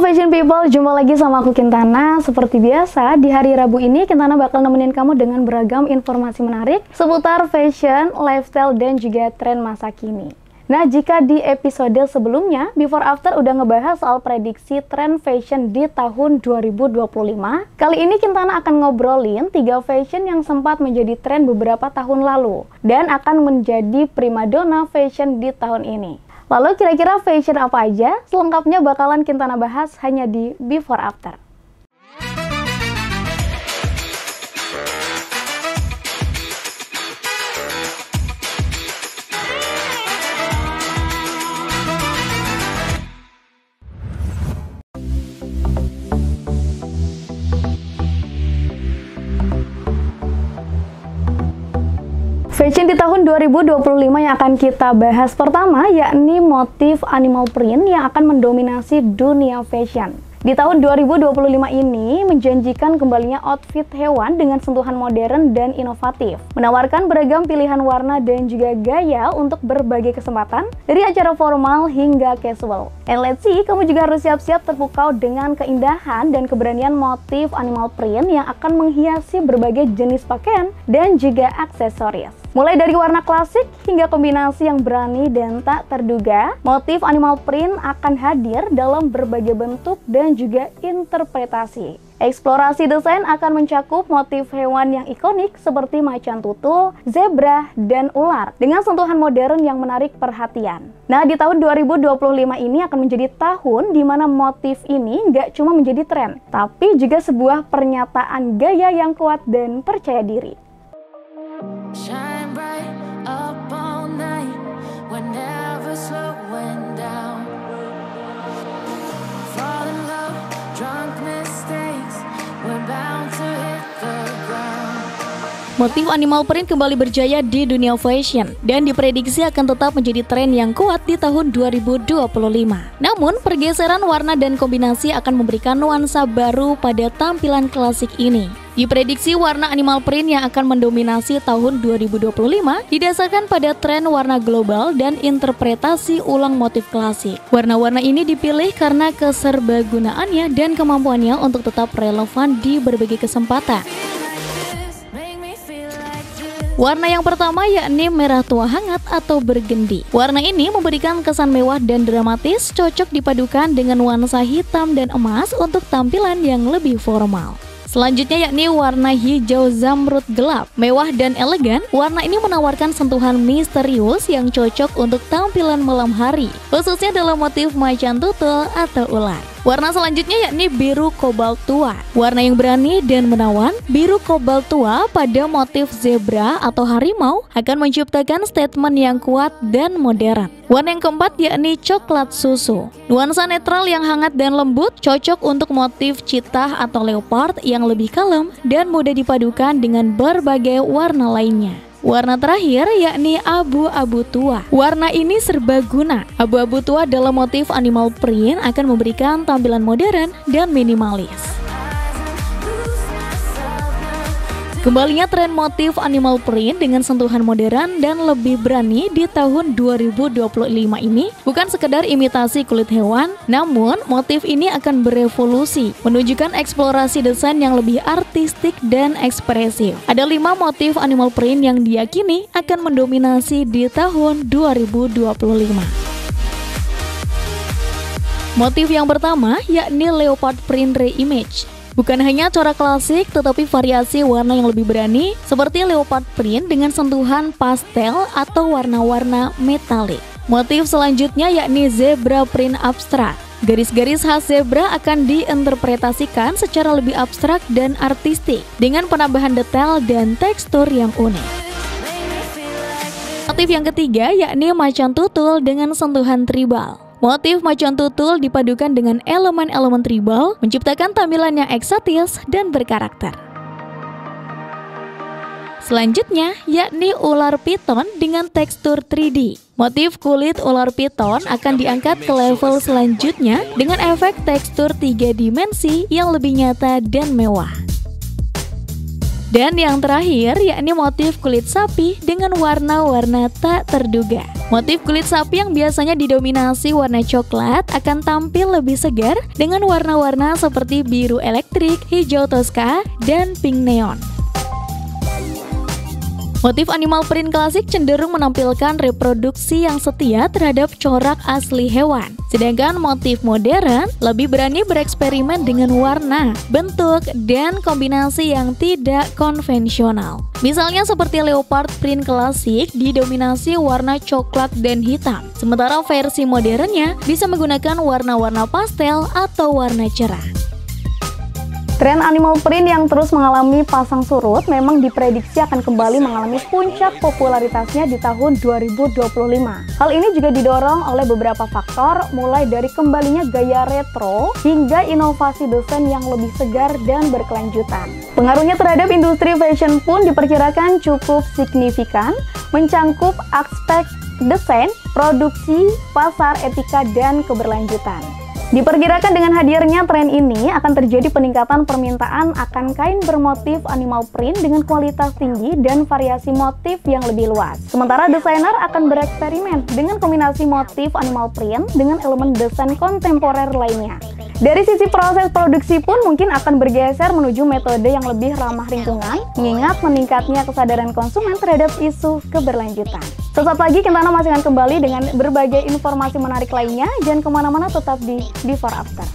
Fashion People, jumpa lagi sama aku Kintana. Seperti biasa, di hari Rabu ini Kintana bakal nemenin kamu dengan beragam informasi menarik seputar fashion, lifestyle, dan juga tren masa kini. Nah, jika di episode sebelumnya, Before After udah ngebahas soal prediksi tren fashion di tahun 2025, kali ini Kintana akan ngobrolin 3 fashion yang sempat menjadi tren beberapa tahun lalu dan akan menjadi primadona fashion di tahun ini. Lalu kira-kira fashion apa aja? Selengkapnya bakalan Kintana bahas hanya di Before After. Fashion di tahun 2025 yang akan kita bahas pertama yakni motif animal print yang akan mendominasi dunia fashion. Di tahun 2025 ini menjanjikan kembalinya outfit hewan dengan sentuhan modern dan inovatif, menawarkan beragam pilihan warna dan juga gaya untuk berbagai kesempatan, dari acara formal hingga casual. And let's see, kamu juga harus siap-siap terpukau dengan keindahan dan keberanian motif animal print yang akan menghiasi berbagai jenis pakaian dan juga aksesoris. Mulai dari warna klasik hingga kombinasi yang berani dan tak terduga, motif animal print akan hadir dalam berbagai bentuk dan juga interpretasi. Eksplorasi desain akan mencakup motif hewan yang ikonik seperti macan tutul, zebra, dan ular dengan sentuhan modern yang menarik perhatian. Nah, di tahun 2025 ini akan menjadi tahun di mana motif ini nggak cuma menjadi tren, tapi juga sebuah pernyataan gaya yang kuat dan percaya diri. Shine bright up all night, we're never slowing down. Fall in love, drunk mistakes, we're bound to hit the ground. Motif animal print kembali berjaya di dunia fashion dan diprediksi akan tetap menjadi tren yang kuat di tahun 2025. Namun, pergeseran warna dan kombinasi akan memberikan nuansa baru pada tampilan klasik ini. Diprediksi warna animal print yang akan mendominasi tahun 2025 didasarkan pada tren warna global dan interpretasi ulang motif klasik. Warna-warna ini dipilih karena keserbagunaannya dan kemampuannya untuk tetap relevan di berbagai kesempatan. Warna yang pertama yakni merah tua hangat atau burgundy. Warna ini memberikan kesan mewah dan dramatis, cocok dipadukan dengan nuansa hitam dan emas untuk tampilan yang lebih formal. Selanjutnya yakni warna hijau zamrud gelap. Mewah dan elegan, warna ini menawarkan sentuhan misterius yang cocok untuk tampilan malam hari, khususnya dalam motif macan tutul atau ular. Warna selanjutnya yakni biru kobalt tua. Warna yang berani dan menawan, biru kobalt tua pada motif zebra atau harimau akan menciptakan statement yang kuat dan modern. Warna yang keempat yakni coklat susu. Nuansa netral yang hangat dan lembut, cocok untuk motif cheetah atau leopard yang lebih kalem dan mudah dipadukan dengan berbagai warna lainnya. Warna terakhir yakni abu-abu tua. Warna ini serbaguna. Abu-abu tua dalam motif animal print akan memberikan tampilan modern dan minimalis. Kembalinya tren motif animal print dengan sentuhan modern dan lebih berani di tahun 2025 ini bukan sekedar imitasi kulit hewan, namun motif ini akan berevolusi, menunjukkan eksplorasi desain yang lebih artistik dan ekspresif. Ada 5 motif animal print yang diyakini akan mendominasi di tahun 2025. Motif yang pertama yakni leopard print reimage. Bukan hanya corak klasik, tetapi variasi warna yang lebih berani seperti leopard print dengan sentuhan pastel atau warna-warna metalik. Motif selanjutnya yakni zebra print abstrak. Garis-garis khas zebra akan diinterpretasikan secara lebih abstrak dan artistik dengan penambahan detail dan tekstur yang unik. Motif yang ketiga yakni macan tutul dengan sentuhan tribal. Motif macan tutul dipadukan dengan elemen-elemen tribal, menciptakan tampilan yang eksotis dan berkarakter. Selanjutnya, yakni ular piton dengan tekstur 3D. Motif kulit ular piton akan diangkat ke level selanjutnya dengan efek tekstur 3 dimensi yang lebih nyata dan mewah. Dan yang terakhir yakni motif kulit sapi dengan warna-warna tak terduga. Motif kulit sapi yang biasanya didominasi warna coklat akan tampil lebih segar dengan warna-warna seperti biru elektrik, hijau toska, dan pink neon. Motif animal print klasik cenderung menampilkan reproduksi yang setia terhadap corak asli hewan. Sedangkan motif modern lebih berani bereksperimen dengan warna, bentuk, dan kombinasi yang tidak konvensional. Misalnya seperti leopard print klasik didominasi warna coklat dan hitam. Sementara versi modernnya bisa menggunakan warna-warna pastel atau warna cerah. Tren animal print yang terus mengalami pasang surut memang diprediksi akan kembali mengalami puncak popularitasnya di tahun 2025. Hal ini juga didorong oleh beberapa faktor, mulai dari kembalinya gaya retro hingga inovasi desain yang lebih segar dan berkelanjutan. Pengaruhnya terhadap industri fashion pun diperkirakan cukup signifikan, mencangkup aspek desain, produksi, pasar, etika, dan keberlanjutan. Diperkirakan dengan hadirnya tren ini akan terjadi peningkatan permintaan akan kain bermotif animal print dengan kualitas tinggi dan variasi motif yang lebih luas. Sementara desainer akan bereksperimen dengan kombinasi motif animal print dengan elemen desain kontemporer lainnya. Dari sisi proses produksi pun mungkin akan bergeser menuju metode yang lebih ramah lingkungan, mengingat meningkatnya kesadaran konsumen terhadap isu keberlanjutan. Sesaat lagi Kentana masih akan kembali dengan berbagai informasi menarik lainnya. Jangan kemana-mana, tetap di Before After.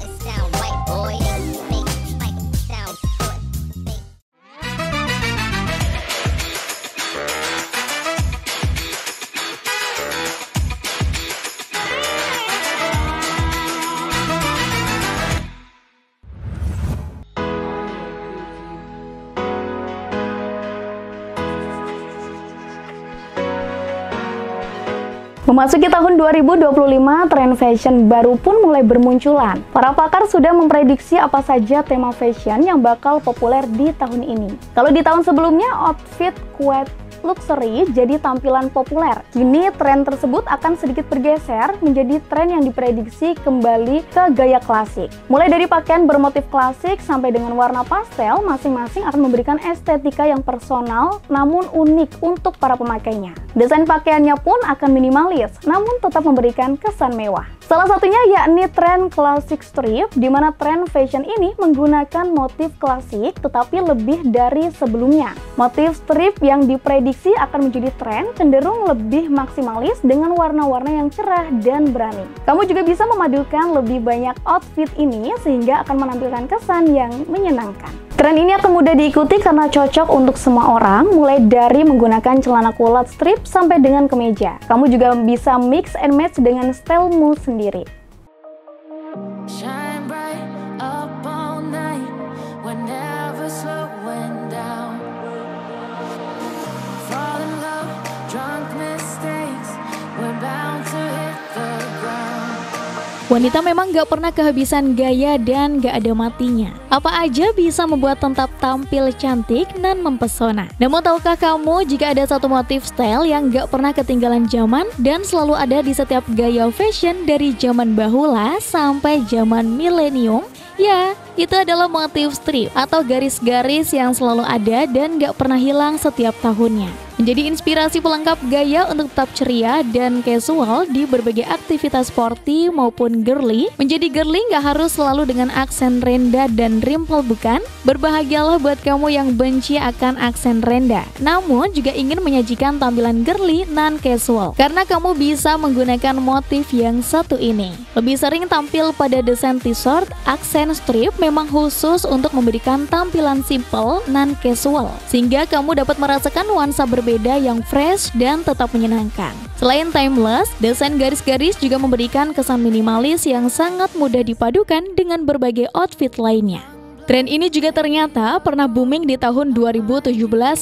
Memasuki tahun 2025, tren fashion baru pun mulai bermunculan. Para pakar sudah memprediksi apa saja tema fashion yang bakal populer di tahun ini. Kalau di tahun sebelumnya, outfit quite luxury jadi tampilan populer. Kini tren tersebut akan sedikit bergeser menjadi tren yang diprediksi kembali ke gaya klasik. Mulai dari pakaian bermotif klasik sampai dengan warna pastel, masing-masing akan memberikan estetika yang personal namun unik untuk para pemakainya. Desain pakaiannya pun akan minimalis namun tetap memberikan kesan mewah. Salah satunya yakni tren classic strip, di mana tren fashion ini menggunakan motif klasik tetapi lebih dari sebelumnya. Motif strip yang diprediksi akan menjadi tren cenderung lebih maksimalis dengan warna-warna yang cerah dan berani. Kamu juga bisa memadukan lebih banyak outfit ini sehingga akan menampilkan kesan yang menyenangkan. Tren ini akan mudah diikuti karena cocok untuk semua orang, mulai dari menggunakan celana kulot strip sampai dengan kemeja. Kamu juga bisa mix and match dengan stylemu sendiri. Shine bright up all night, we're never slowing down. Fall in love, drunk mistakes, we're bound to hit the ground. Wanita memang gak pernah kehabisan gaya dan gak ada matinya. Apa aja bisa membuat tetap tampil cantik dan mempesona. Namun tahukah kamu jika ada satu motif style yang gak pernah ketinggalan zaman dan selalu ada di setiap gaya fashion dari zaman bahula sampai zaman milenium? Ya, itu adalah motif strip atau garis-garis yang selalu ada dan gak pernah hilang setiap tahunnya. Menjadi inspirasi pelengkap gaya untuk tetap ceria dan casual di berbagai aktivitas sporty maupun girly. Menjadi girly gak harus selalu dengan aksen rendah dan rimple, bukan? Berbahagialah buat kamu yang benci akan aksen rendah, namun juga ingin menyajikan tampilan girly non-casual. Karena kamu bisa menggunakan motif yang satu ini. Lebih sering tampil pada desain t-shirt, aksen strip memang khusus untuk memberikan tampilan simple non-casual. Sehingga kamu dapat merasakan nuansa berbeda yang fresh dan tetap menyenangkan. Selain timeless, desain garis-garis juga memberikan kesan minimalis yang sangat mudah dipadukan dengan berbagai outfit lainnya. Tren ini juga ternyata pernah booming di tahun 2017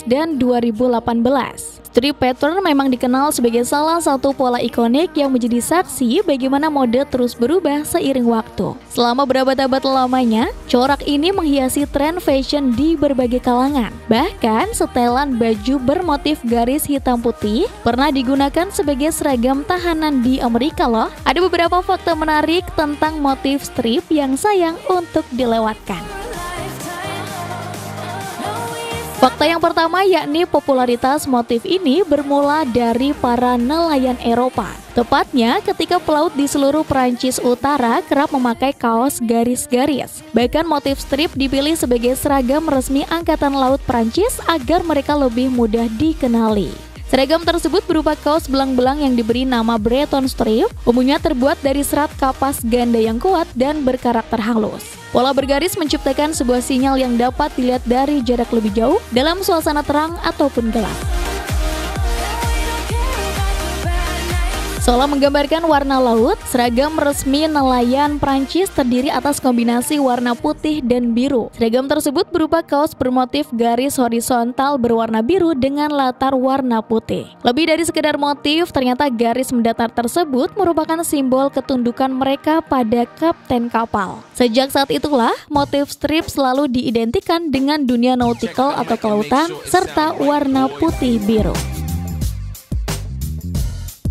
dan 2018. Strip pattern memang dikenal sebagai salah satu pola ikonik yang menjadi saksi bagaimana mode terus berubah seiring waktu. Selama berabad-abad lamanya, corak ini menghiasi tren fashion di berbagai kalangan. Bahkan, setelan baju bermotif garis hitam putih pernah digunakan sebagai seragam tahanan di Amerika loh. Ada beberapa fakta menarik tentang motif strip yang sayang untuk dilewatkan. Fakta yang pertama yakni popularitas motif ini bermula dari para nelayan Eropa. Tepatnya ketika pelaut di seluruh Prancis Utara kerap memakai kaos garis-garis. Bahkan motif strip dipilih sebagai seragam resmi Angkatan Laut Prancis agar mereka lebih mudah dikenali. Seragam tersebut berupa kaos belang-belang yang diberi nama Breton strip, umumnya terbuat dari serat kapas ganda yang kuat dan berkarakter halus. Pola bergaris menciptakan sebuah sinyal yang dapat dilihat dari jarak lebih jauh dalam suasana terang ataupun gelap. Seolah menggambarkan warna laut, seragam resmi nelayan Prancis terdiri atas kombinasi warna putih dan biru. Seragam tersebut berupa kaos bermotif garis horizontal berwarna biru dengan latar warna putih. Lebih dari sekedar motif, ternyata garis mendatar tersebut merupakan simbol ketundukan mereka pada kapten kapal. Sejak saat itulah, motif strip selalu diidentikan dengan dunia nautical atau kelautan serta warna putih biru.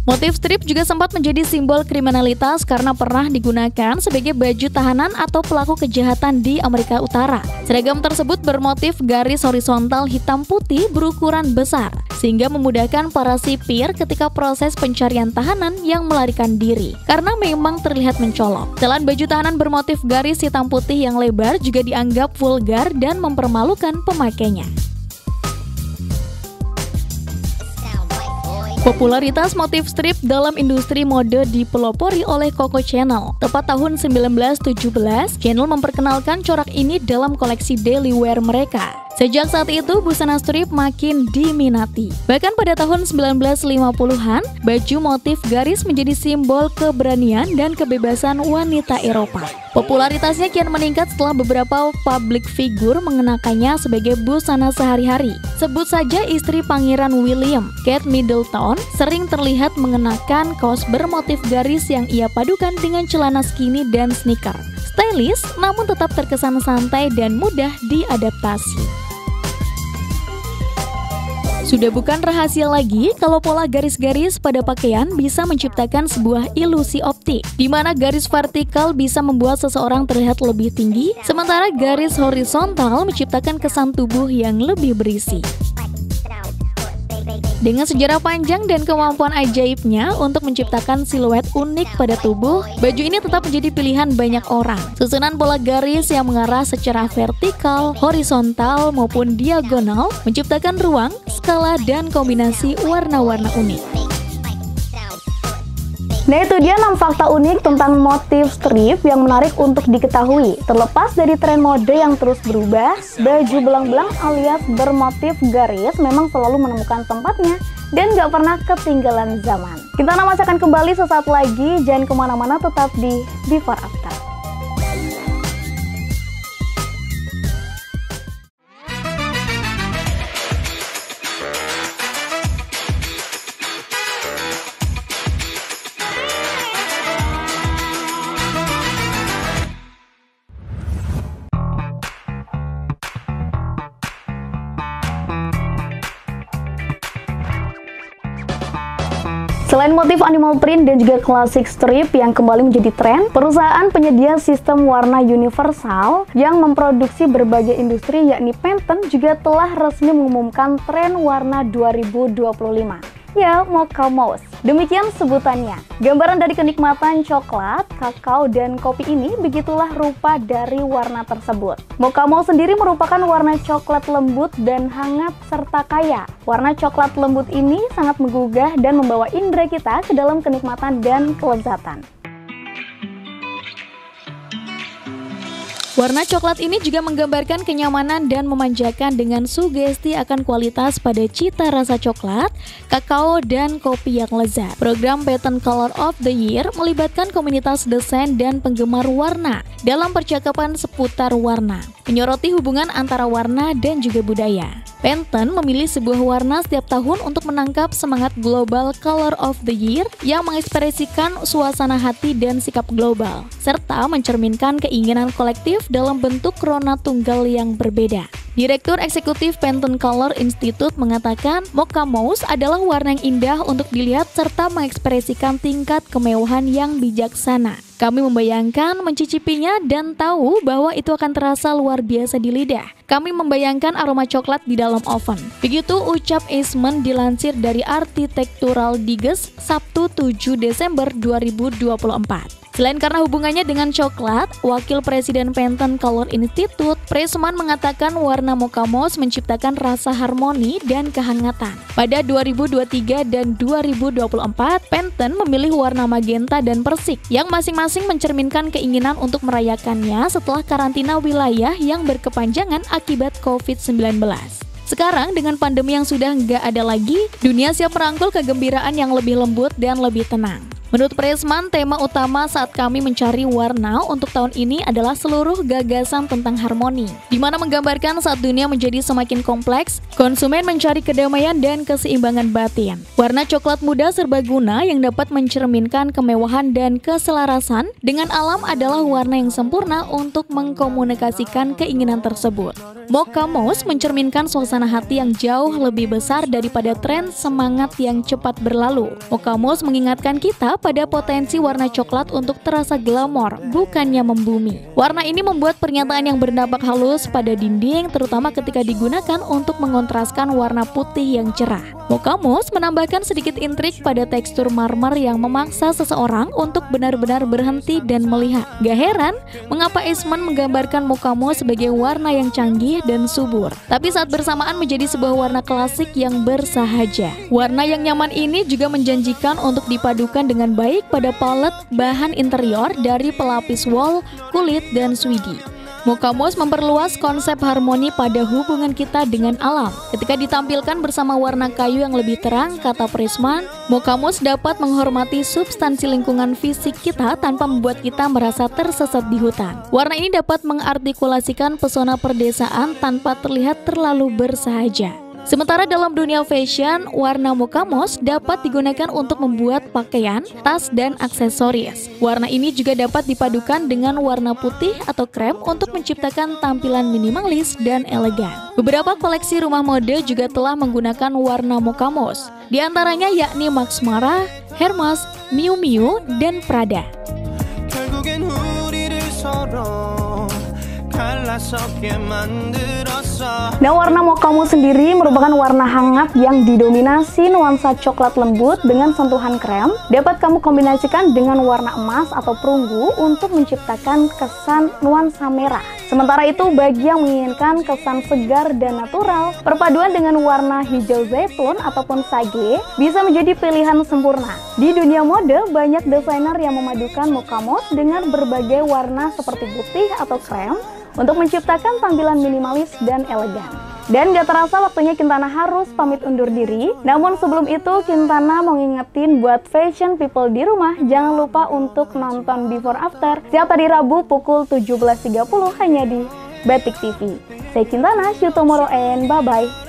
Motif strip juga sempat menjadi simbol kriminalitas karena pernah digunakan sebagai baju tahanan atau pelaku kejahatan di Amerika Utara. Seragam tersebut bermotif garis horizontal hitam putih berukuran besar, sehingga memudahkan para sipir ketika proses pencarian tahanan yang melarikan diri, karena memang terlihat mencolok. Selain baju tahanan bermotif garis hitam putih yang lebar juga dianggap vulgar dan mempermalukan pemakainya. Popularitas motif strip dalam industri mode dipelopori oleh Coco Chanel. Tepat tahun 1917, Chanel memperkenalkan corak ini dalam koleksi daily wear mereka. Sejak saat itu, busana strip makin diminati. Bahkan pada tahun 1950-an, baju motif garis menjadi simbol keberanian dan kebebasan wanita Eropa. Popularitasnya kian meningkat setelah beberapa public figure mengenakannya sebagai busana sehari-hari. Sebut saja istri Pangeran William, Kate Middleton, sering terlihat mengenakan kaos bermotif garis yang ia padukan dengan celana skinny dan sneaker. Stylish, namun tetap terkesan santai dan mudah diadaptasi. Sudah bukan rahasia lagi kalau pola garis-garis pada pakaian bisa menciptakan sebuah ilusi optik, di mana garis vertikal bisa membuat seseorang terlihat lebih tinggi, sementara garis horizontal menciptakan kesan tubuh yang lebih berisi. Dengan sejarah panjang dan kemampuan ajaibnya untuk menciptakan siluet unik pada tubuh, baju ini tetap menjadi pilihan banyak orang. Susunan pola garis yang mengarah secara vertikal, horizontal, maupun diagonal menciptakan ruang, skala, dan kombinasi warna-warna unik. Nah, itu dia 6 fakta unik tentang motif strip yang menarik untuk diketahui. Terlepas dari tren mode yang terus berubah, baju belang-belang alias bermotif garis memang selalu menemukan tempatnya dan gak pernah ketinggalan zaman. Kita akan kembali sesaat lagi, jangan kemana-mana, tetap di Before After. Selain motif animal print dan juga klasik strip yang kembali menjadi tren, perusahaan penyedia sistem warna universal yang memproduksi berbagai industri yakni Pantene juga telah resmi mengumumkan tren warna 2025. Ya, Mocha Mousse. Demikian sebutannya. Gambaran dari kenikmatan coklat, kakao, dan kopi ini begitulah rupa dari warna tersebut. Mocha Mousse sendiri merupakan warna coklat lembut dan hangat serta kaya. Warna coklat lembut ini sangat menggugah dan membawa indera kita ke dalam kenikmatan dan kelezatan. Warna coklat ini juga menggambarkan kenyamanan dan memanjakan dengan sugesti akan kualitas pada cita rasa coklat, kakao, dan kopi yang lezat. Program Pantene Color of the Year melibatkan komunitas desain dan penggemar warna dalam percakapan seputar warna, menyoroti hubungan antara warna dan juga budaya. Pantene memilih sebuah warna setiap tahun untuk menangkap semangat Global Color of the Year yang mengekspresikan suasana hati dan sikap global, serta mencerminkan keinginan kolektif dalam bentuk rona tunggal yang berbeda. Direktur Eksekutif Pantone Color Institute mengatakan Mocha Mousse adalah warna yang indah untuk dilihat serta mengekspresikan tingkat kemewahan yang bijaksana. Kami membayangkan mencicipinya dan tahu bahwa itu akan terasa luar biasa di lidah. Kami membayangkan aroma coklat di dalam oven. Begitu ucap Eastman dilansir dari Architectural Digest Sabtu 7 Desember 2024. Selain karena hubungannya dengan coklat, Wakil Presiden Pantone Color Institute, Pressman mengatakan warna Mocha Mousse menciptakan rasa harmoni dan kehangatan. Pada 2023 dan 2024, Pantone memilih warna magenta dan persik yang masing-masing mencerminkan keinginan untuk merayakannya setelah karantina wilayah yang berkepanjangan akibat COVID-19. Sekarang dengan pandemi yang sudah nggak ada lagi, dunia siap merangkul kegembiraan yang lebih lembut dan lebih tenang. Menurut Pressman, tema utama saat kami mencari warna untuk tahun ini adalah seluruh gagasan tentang harmoni, di mana menggambarkan saat dunia menjadi semakin kompleks, konsumen mencari kedamaian dan keseimbangan batin. Warna coklat muda serbaguna yang dapat mencerminkan kemewahan dan keselarasan dengan alam adalah warna yang sempurna untuk mengkomunikasikan keinginan tersebut. Mocha Mousse mencerminkan suasana hati yang jauh lebih besar daripada tren semangat yang cepat berlalu. Mocha Mousse mengingatkan kita pada potensi warna coklat untuk terasa glamor, bukannya membumi. Warna ini membuat pernyataan yang berdampak halus pada dinding, terutama ketika digunakan untuk mengontraskan warna putih yang cerah. Mocha Mousse menambahkan sedikit intrik pada tekstur marmer yang memaksa seseorang untuk benar-benar berhenti dan melihat. Gak heran mengapa Eastman menggambarkan Mocha Mousse sebagai warna yang canggih dan subur, tapi saat bersamaan menjadi sebuah warna klasik yang bersahaja. Warna yang nyaman ini juga menjanjikan untuk dipadukan dengan baik pada palet bahan interior dari pelapis wol, kulit, dan swidi. Mocha Mousse memperluas konsep harmoni pada hubungan kita dengan alam. Ketika ditampilkan bersama warna kayu yang lebih terang, kata Pressman, Mocha Mousse dapat menghormati substansi lingkungan fisik kita tanpa membuat kita merasa tersesat di hutan. Warna ini dapat mengartikulasikan pesona perdesaan tanpa terlihat terlalu bersahaja. Sementara dalam dunia fashion, warna Mocha Mousse dapat digunakan untuk membuat pakaian, tas, dan aksesoris. Warna ini juga dapat dipadukan dengan warna putih atau krem untuk menciptakan tampilan minimalis dan elegan. Beberapa koleksi rumah mode juga telah menggunakan warna Mocha Mousse, di antaranya yakni Max Mara, Hermes, Miu Miu, dan Prada. Nah, warna Mocha Mousse sendiri merupakan warna hangat yang didominasi nuansa coklat lembut dengan sentuhan krem. Dapat kamu kombinasikan dengan warna emas atau perunggu untuk menciptakan kesan nuansa merah. Sementara itu, bagi yang menginginkan kesan segar dan natural, perpaduan dengan warna hijau zaitun ataupun sage bisa menjadi pilihan sempurna. Di dunia mode, banyak desainer yang memadukan Mocha Mousse dengan berbagai warna seperti putih atau krem untuk menciptakan tampilan minimalis dan elegan. Dan gak terasa waktunya Kintana harus pamit undur diri. Namun sebelum itu, Kintana mau ngingetin buat fashion people di rumah, jangan lupa untuk nonton Before After setiap hari Rabu pukul 17.30 hanya di Batik TV. Saya Kintana, see you tomorrow and bye-bye.